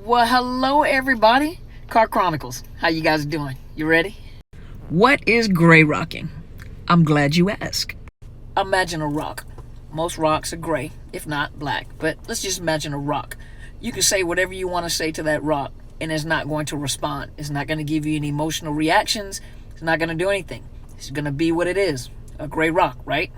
Well, hello everybody. Car Chronicles. How you guys doing? You ready? What is gray rocking? I'm glad you asked. Imagine a rock. Most rocks are gray, if not black. But let's just imagine a rock. You can say whatever you want to say to that rock, and it's not going to respond. It's not going to give you any emotional reactions. It's not going to do anything. It's going to be what it is. A gray rock, right?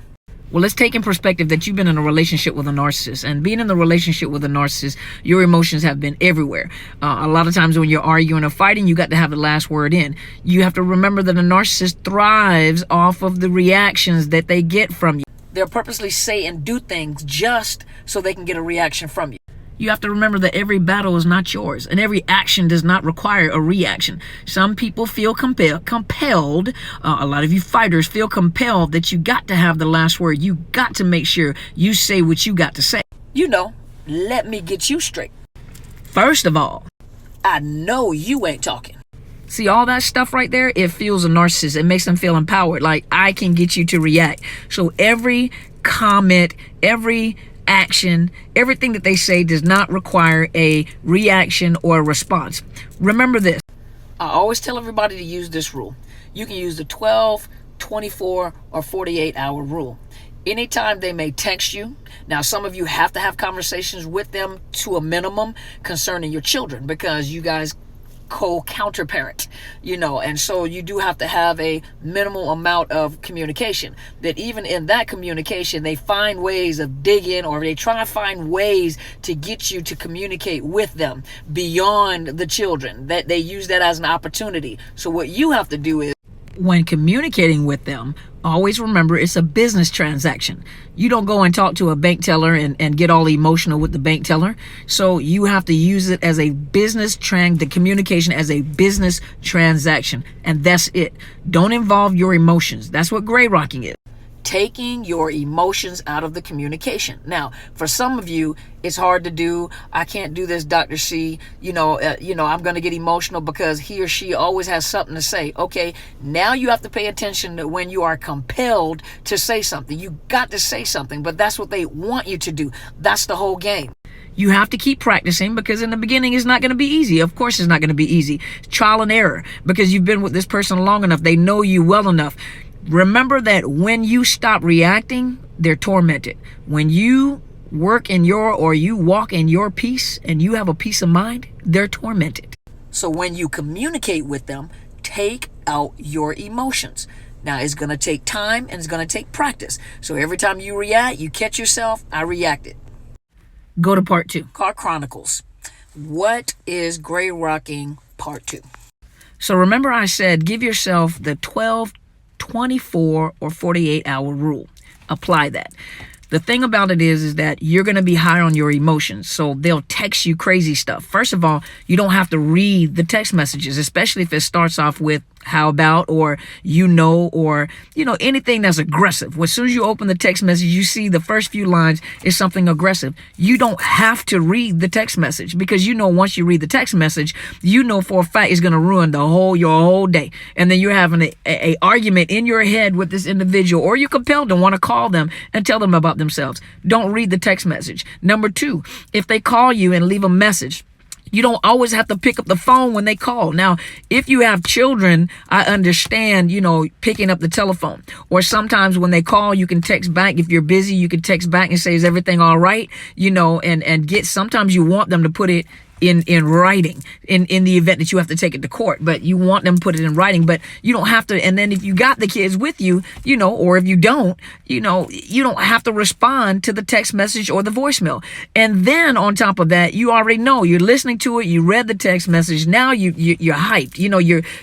Well, let's take in perspective that you've been in a relationship with a narcissist, and being in the relationship with a narcissist, your emotions have been everywhere. A lot of times when you're arguing or fighting, you got to have the last word in. You have to remember that a narcissist thrives off of the reactions that they get from you. They'll purposely say and do things just so they can get a reaction from you. You have to remember that every battle is not yours, and every action does not require a reaction. Some people feel compelled. A lot of you fighters feel compelled that you got to have the last word. You got to make sure you say what you got to say. Let me get you straight. First of all, I know you ain't talking. See, all that stuff right there, it fuels a narcissist. It makes them feel empowered, like I can get you to react. So every comment, every action, everything that they say does not require a reaction or a response. Remember this. I always tell everybody to use this rule. You can use the 12, 24, or 48-hour rule. Anytime they may text you. Now, some of you have to have conversations with them to a minimum concerning your children, because you guys co-counterparent, and so you do have to have a minimal amount of communication. That even in that communication, they find ways of digging, or they try to find ways to get you to communicate with them beyond the children, that they use that as an opportunity. So what you have to do is, when communicating with them, always remember it's a business transaction. You don't go and talk to a bank teller and get all emotional with the bank teller. So you have to use it as a the communication as a business transaction. And that's it. Don't involve your emotions. That's what gray rocking is. Taking your emotions out of the communication. Now, for some of you, it's hard to do. I can't do this, Dr. C. I'm going to get emotional because he or she always has something to say. Okay, now you have to pay attention to when you are compelled to say something. You got to say something, but that's what they want you to do. That's the whole game. You have to keep practicing, because in the beginning it's not going to be easy. Of course it's not going to be easy. Trial and error, because you've been with this person long enough. They know you well enough. Remember that when you stop reacting, they're tormented. When you walk in your peace and you have a peace of mind, they're tormented. So when you communicate with them, take out your emotions. Now, it's going to take time and it's going to take practice. So every time you react, you catch yourself, I reacted. Go to part 2. Car Chronicles. What is gray rocking part 2? So remember I said give yourself the 12, 24, or 48-hour rule. Apply that. The thing about it is that you're going to be high on your emotions. So they'll text you crazy stuff. First of all, you don't have to read the text messages, especially if it starts off with how about, or or anything that's aggressive. As soon as you open the text message, you see the first few lines is something aggressive. You don't have to read the text message, because once you read the text message, for a fact it's going to ruin your whole day. And then you're having a argument in your head with this individual, or you're compelled to want to call them and tell them about themselves. Don't read the text message. Number 2, if they call you and leave a message, you don't always have to pick up the phone when they call. Now, if you have children, I understand, picking up the telephone. Or sometimes when they call, you can text back. If you're busy, you can text back and say, is everything all right? Sometimes you want them to put it in writing in the event that you have to take it to court, but you want them to put it in writing, but you don't have to. And then if you got the kids with you, or if you don't, you don't have to respond to the text message or the voicemail. And then on top of that, you already know you're listening to it. You read the text message. Now you're hyped.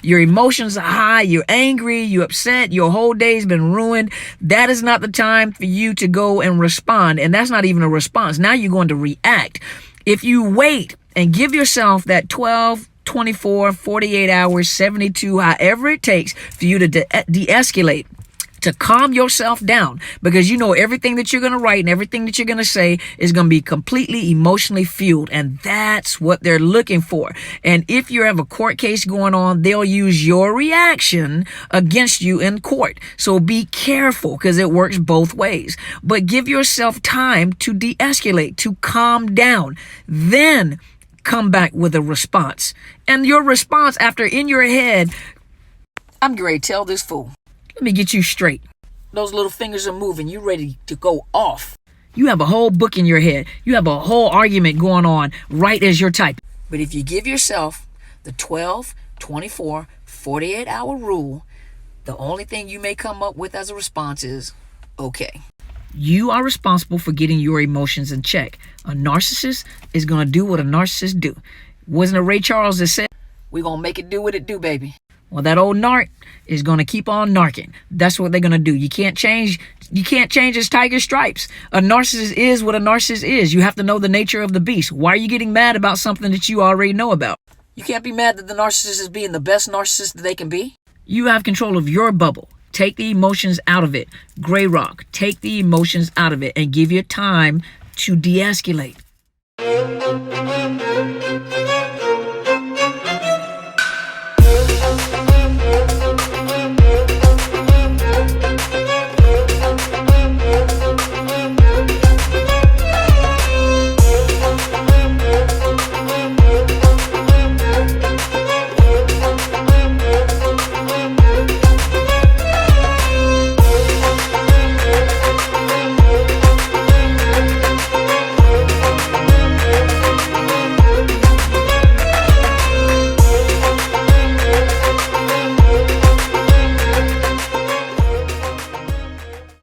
Your emotions are high. You're angry. You're upset. Your whole day's been ruined. That is not the time for you to go and respond. And that's not even a response. Now you're going to react. If you wait and give yourself that 12, 24, 48 hours, 72, however it takes for you to de-escalate, to calm yourself down, because everything that you're going to write and everything that you're going to say is going to be completely emotionally fueled, and that's what they're looking for. And if you have a court case going on, they'll use your reaction against you in court. So be careful, because it works both ways. But give yourself time to de-escalate, to calm down. Then come back with a response. And your response after in your head, I'm ready to tell this fool. Let me get you straight. Those little fingers are moving. You ready to go off. You have a whole book in your head. You have a whole argument going on right as you're typing. But if you give yourself the 12, 24, 48-hour rule, the only thing you may come up with as a response is, okay. You are responsible for getting your emotions in check. A narcissist is going to do what a narcissist do. Wasn't it Ray Charles that said, we're going to make it do what it do, baby? Well, that old narc is going to keep on narking. That's what they're going to do. You can't change his tiger stripes. A narcissist is what a narcissist is. You have to know the nature of the beast. Why are you getting mad about something that you already know about? You can't be mad that the narcissist is being the best narcissist that they can be. You have control of your bubble. Take the emotions out of it. Gray rock, take the emotions out of it and give your time to de-escalate.